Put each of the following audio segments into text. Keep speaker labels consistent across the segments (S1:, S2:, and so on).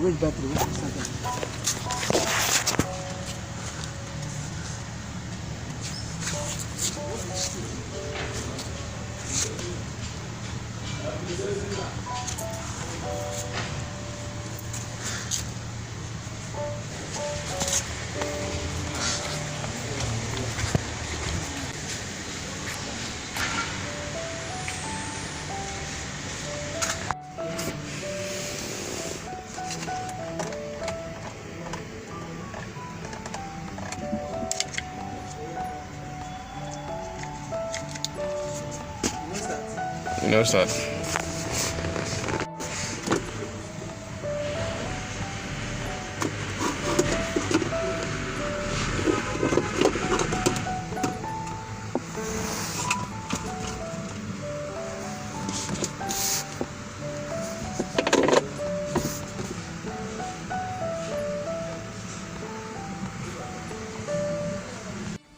S1: Which battery? Which battery?
S2: No, sir.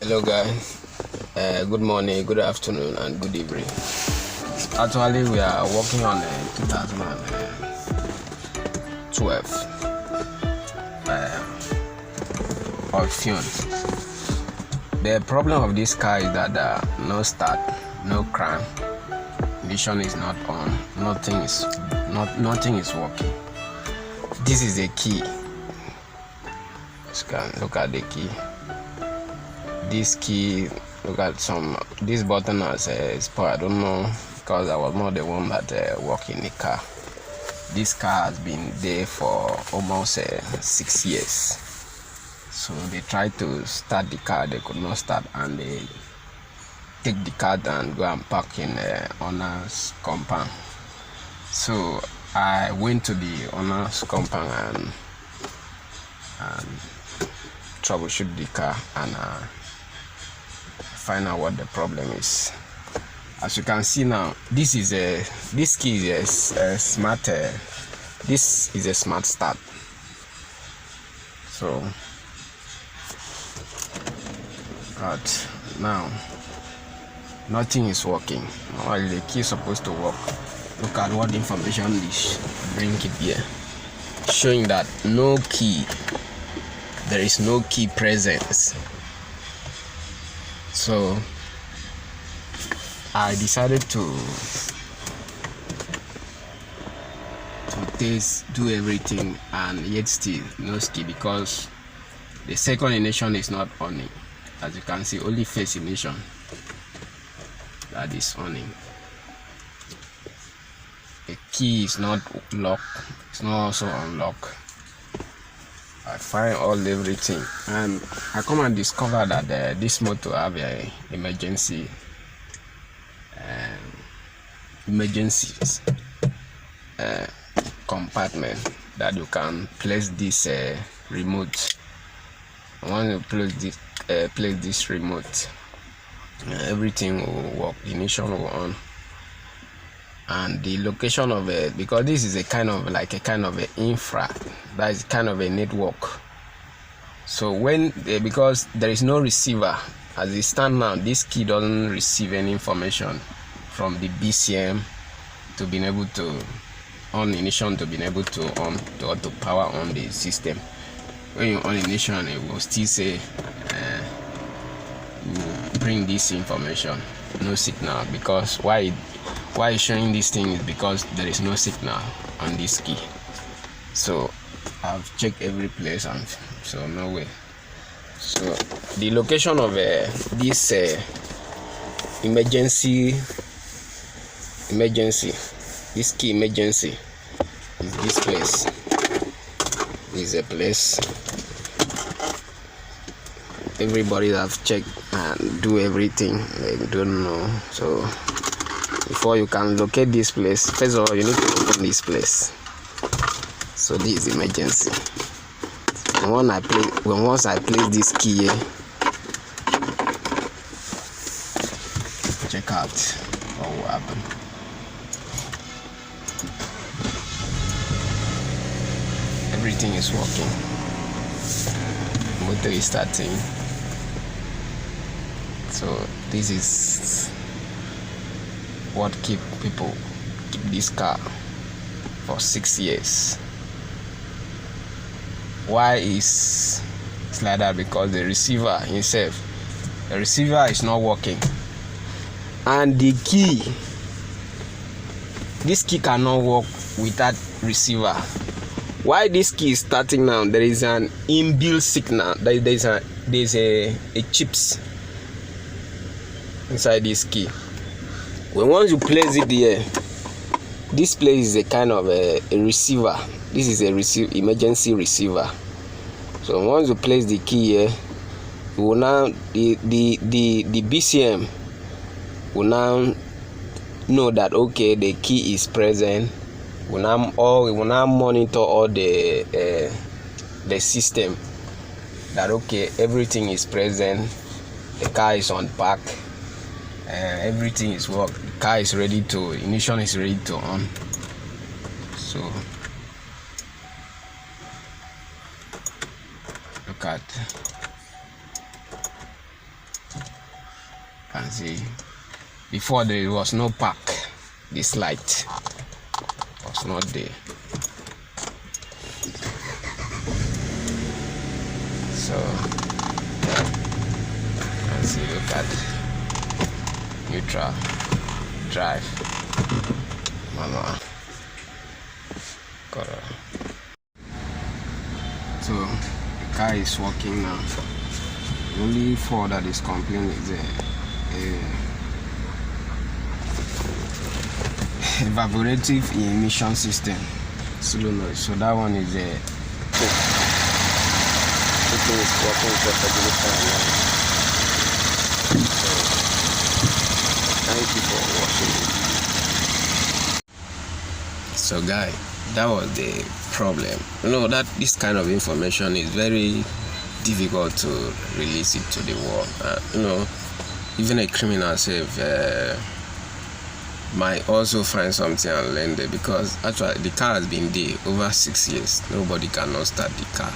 S2: Hello guys, good morning, good afternoon and good evening. Actually we are working on 2012 option. The problem of this car is that no start, no crank, ignition is not on, nothing is working. This is the key. You can look at the key. This key, look at this button has spoiled. I don't know, because I was not the one that worked in the car. This car has been there for almost 6 years. So they tried to start the car, they could not start, and they take the car and go and park in the owner's compound. So I went to the owner's compound and troubleshoot the car and find out what the problem is. As you can see now, this key is a smart. This is a smart start. So, but now nothing is working. While the key is supposed to work. Look at what information is bring it here, showing that no key. There is no key present. So I decided to do everything and yet still no key, because the second ignition is not on. As you can see, only first ignition that is on. The key is not locked, it's not also unlocked. I find everything, and I come and discover that this motor have a emergency compartment that you can place this remote. Once you place this remote, everything will work. The ignition will on, and the location of it, because this is a kind of an infra, that is kind of a network. So because there is no receiver as it stands now, this key doesn't receive any information from the BCM to be able to on ignition, to be able to on to power on the system. When you on ignition, it will still say bring this information, no signal. Because why showing this thing is because there is no signal on this key. So I've checked every place and so no way. So the location of this this key emergency is this place. Is a place everybody that have checked and do everything, they don't know. So before you can locate this place, first of all you need to open this place. So this is emergency. And once I place this key here, check out what will happen. Everything is working. Motor is starting. So this is what keep this car for 6 years. Why is it's like that? Because the receiver himself, the receiver is not working, and the key, this key cannot work without receiver. Why this key is starting now? There is an inbuilt signal. There's a chips inside this key. When once you place it here, this place is a kind of a receiver. This is a emergency receiver. So once you place the key here, you will now the BCM will now know that okay, the key is present. We will now monitor all the system that okay, everything is present, the car is on park, everything is work, the car is ready to ignition is ready to on. So look at, you can see before there was no park, this light was not there. So you can see, look at neutral, drive, manual, color. So the car is working now. The only fault that is complaining is evaporative emission system solenoid. So that one is a everything is working perfectly fine. So thank you for watching. So guys, that was the problem. You know that this kind of information is very difficult to release it to the world. You know, even a criminal self might also find something and learn there, because actually the car has been there over 6 years. Nobody cannot start the car.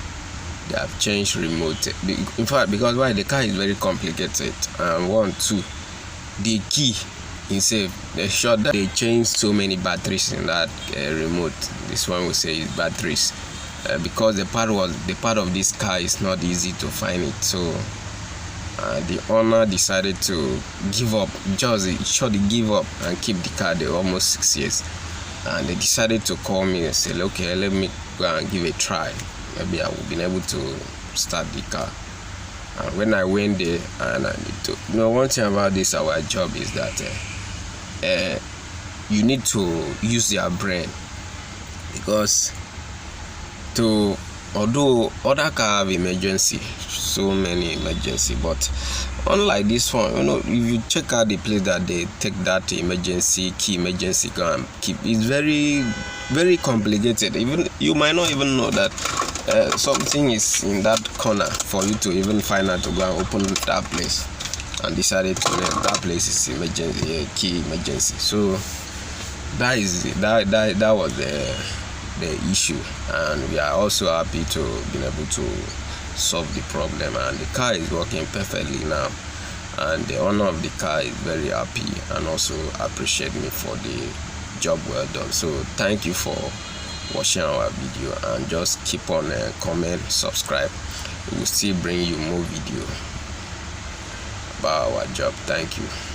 S2: They have changed remote. In fact, because why, the car is very complicated. And 1, 2, the key itself, they showed that they changed so many batteries in that remote. This one will say is batteries, because the part of this car is not easy to find it. So the owner decided to give up, give up and keep the car there almost 6 years. And they decided to call me and say, okay, let me go and give a try. Maybe I will be able to start the car. And when I went there, and I need to, you know, one thing about this, our job is that you need to use your brain, because although other car have emergency, so many emergency, but unlike this one, you know, if you check out the place that they take that emergency go and keep, it's very, very complicated. Even you might not even know that something is in that corner for you to even find out to go and open that place, and decided to that place is emergency, key emergency. So that was the issue, and we are also happy to be able to solve the problem, and the car is working perfectly now, and the owner of the car is very happy and also appreciate me for the job well done. So thank you for watching our video, and just keep on comment, subscribe. We will still bring you more video about our job. Thank you.